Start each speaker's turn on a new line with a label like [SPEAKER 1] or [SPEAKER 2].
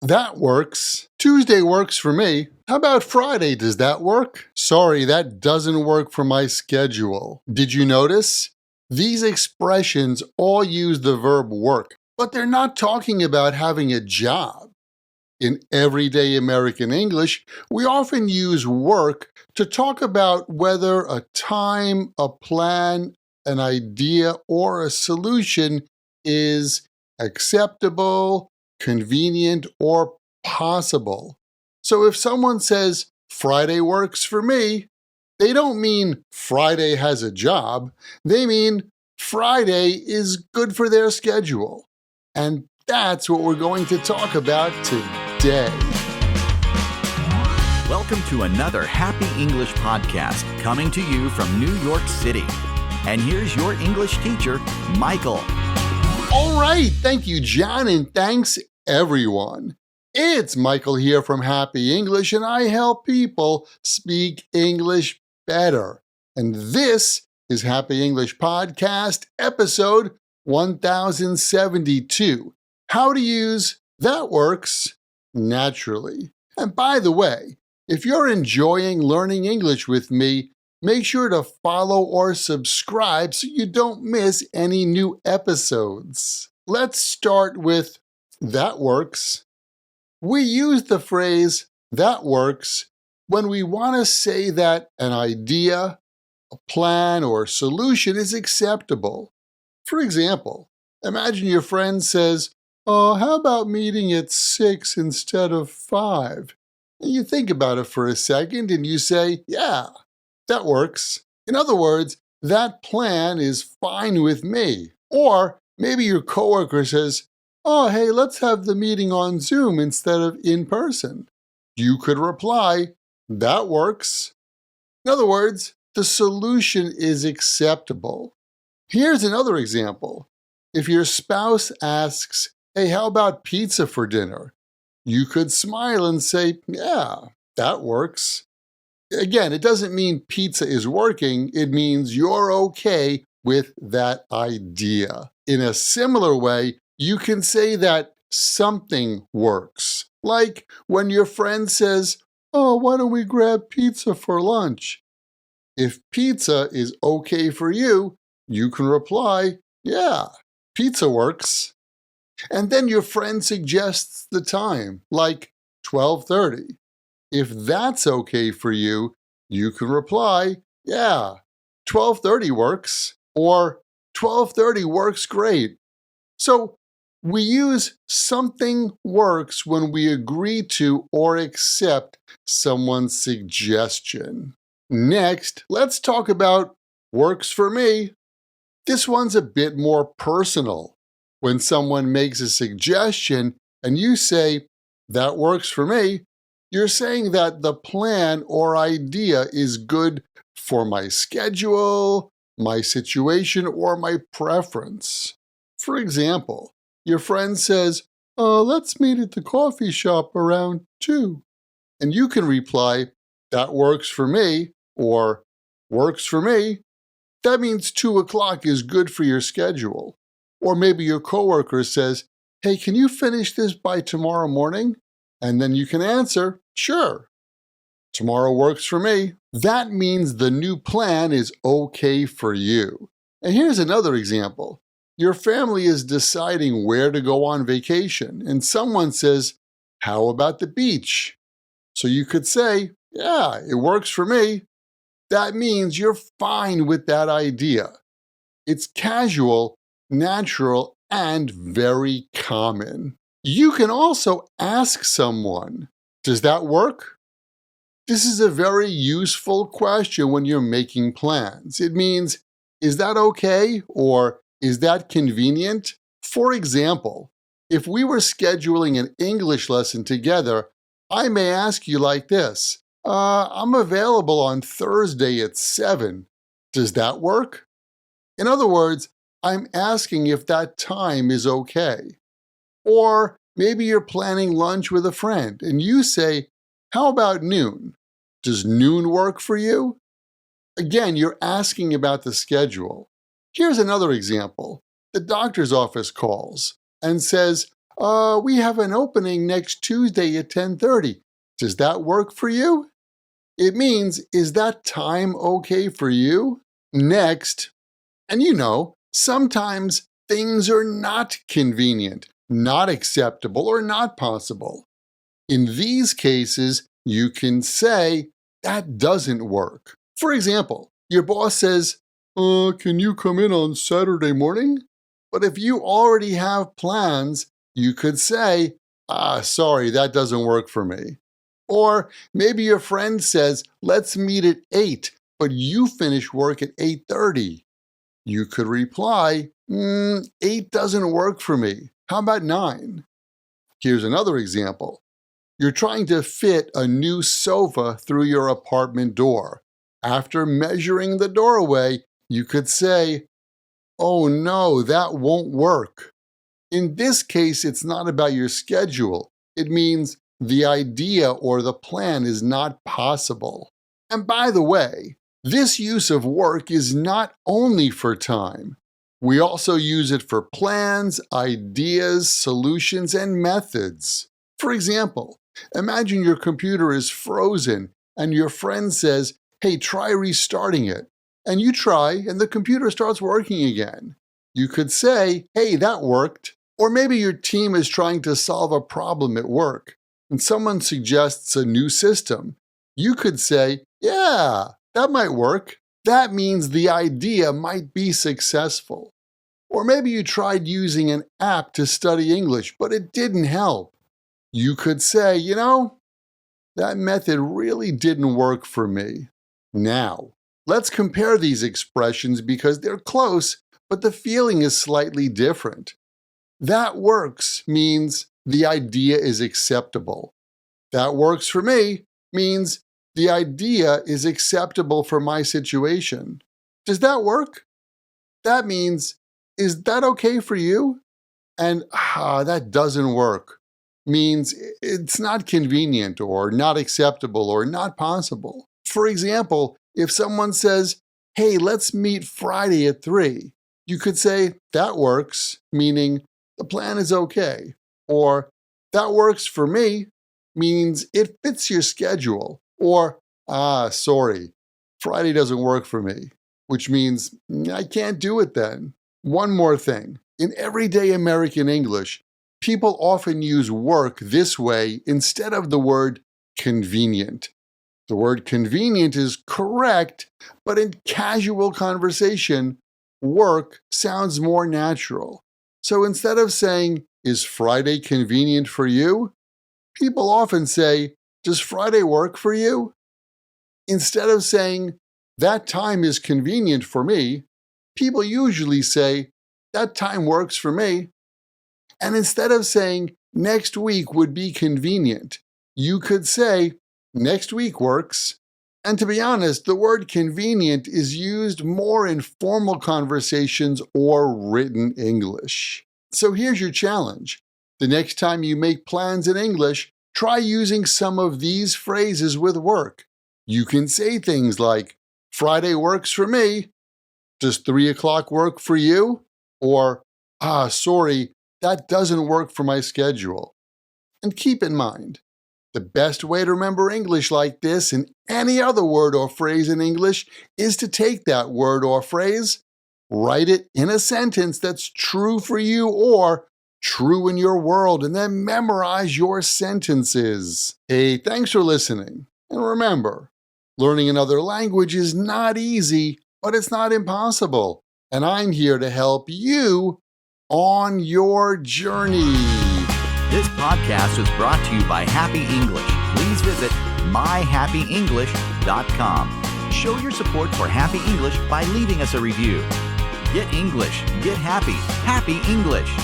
[SPEAKER 1] That works. Tuesday works for me. How about Friday? Does that work? Sorry, that doesn't work for my schedule. Did you notice? These expressions all use the verb work, but they're not talking about having a job. In everyday American English, we often use work to talk about whether a time, a plan, an idea, or a solution is acceptable, convenient, or possible. So if someone says, Friday works for me, they don't mean Friday has a job. They mean Friday is good for their schedule. And that's what we're going to talk about today.
[SPEAKER 2] Welcome to another Happy English podcast coming to you from New York City. And here's your English teacher, Michael.
[SPEAKER 1] All right, thank you, John, and thanks, everyone. It's Michael here from Happy English, and I help people speak English better. And this is Happy English Podcast, episode 1072, How to Use That Works Naturally. And by the way, if you're enjoying learning English with me, make sure to follow or subscribe so you don't miss any new episodes. Let's start with that works. We use the phrase that works when we want to say that an idea, a plan, or solution is acceptable. For example, imagine your friend says, "Oh, how about meeting at 6 instead of 5? And you think about it for a second and you say, yeah, that works. In other words, that plan is fine with me. Or maybe your coworker says, "Oh, hey, let's have the meeting on Zoom instead of in person." You could reply, "That works." In other words, the solution is acceptable. Here's another example. If your spouse asks, "Hey, how about pizza for dinner?" You could smile and say, "Yeah, that works." Again, it doesn't mean pizza is working, it means you're okay with that idea. In a similar way, you can say that something works. Like when your friend says, "Oh, why don't we grab pizza for lunch?" If pizza is okay for you, you can reply, "Yeah, pizza works." And then your friend suggests the time, like 12:30. If that's okay for you, you can reply, "Yeah, 12:30 works," or "12:30 works great." So we use something works when we agree to or accept someone's suggestion. Next, let's talk about works for me. This one's a bit more personal. When someone makes a suggestion and you say, "That works for me," you're saying that the plan or idea is good for my schedule, my situation, or my preference. For example, your friend says, "Let's meet at the coffee shop around 2." And you can reply, "That works for me," or "Works for me." That means 2 o'clock is good for your schedule. Or maybe your coworker says, "Hey, can you finish this by tomorrow morning?" And then you can answer, "Sure. Tomorrow works for me." That means the new plan is okay for you. And here's another example. Your family is deciding where to go on vacation, and someone says, "How about the beach?" So you could say, "Yeah, it works for me." That means you're fine with that idea. It's casual, natural, and very common. You can also ask someone, "Does that work?" This is a very useful question when you're making plans. It means, "Is that okay?" or "Is that convenient?" For example, if we were scheduling an English lesson together, I may ask you like this, "I'm available on Thursday at 7. Does that work?" In other words, I'm asking if that time is okay. Or maybe you're planning lunch with a friend and you say, "How about noon? Does noon work for you?" Again, you're asking about the schedule. Here's another example. The doctor's office calls and says, We have an opening next Tuesday at 10:30. Does that work for you? It means, is that time okay for you? Next, and sometimes things are not convenient, not acceptable, or not possible. In these cases, you can say, that doesn't work. For example, your boss says, can you come in on Saturday morning? But if you already have plans, you could say, sorry, that doesn't work for me. Or maybe your friend says, let's meet at 8, but you finish work at 8:30. You could reply, 8 doesn't work for me. How about 9? Here's another example. You're trying to fit a new sofa through your apartment door. After measuring the doorway, you could say, oh no, that won't work. In this case, it's not about your schedule. It means the idea or the plan is not possible. And by the way, this use of work is not only for time. We also use it for plans, ideas, solutions, and methods. For example, imagine your computer is frozen and your friend says, hey, try restarting it. And you try and the computer starts working again. You could say, hey, that worked. Or maybe your team is trying to solve a problem at work and someone suggests a new system. You could say, yeah, that might work. That means the idea might be successful. Or maybe you tried using an app to study English, but it didn't help. You could say, that method really didn't work for me. Now, let's compare these expressions because they're close, but the feeling is slightly different. That works means the idea is acceptable. That works for me means the idea is acceptable for my situation. Does that work? That means, is that okay for you? And that doesn't work means it's not convenient or not acceptable or not possible. For example, if someone says, hey, let's meet Friday at 3, you could say, that works, meaning the plan is okay. Or that works for me means it fits your schedule. Or, sorry, Friday doesn't work for me, which means I can't do it then. One more thing. In everyday American English, people often use work this way instead of the word convenient. The word convenient is correct, but in casual conversation, work sounds more natural. So instead of saying, is Friday convenient for you? People often say, does Friday work for you? Instead of saying, that time is convenient for me, people usually say, that time works for me. And instead of saying, next week would be convenient, you could say, next week works. And to be honest, the word convenient is used more in formal conversations or written English. So here's your challenge. The next time you make plans in English, try using some of these phrases with work. You can say things like, Friday works for me. Does 3 o'clock work for you? Or, sorry, that doesn't work for my schedule. And keep in mind, the best way to remember English like this and any other word or phrase in English is to take that word or phrase, write it in a sentence that's true for you or true in your world, and then memorize your sentences. Hey, thanks for listening. And remember, learning another language is not easy, but it's not impossible. And I'm here to help you on your journey.
[SPEAKER 2] This podcast was brought to you by Happy English. Please visit myhappyenglish.com. Show your support for Happy English by leaving us a review. Get English, get happy, Happy English.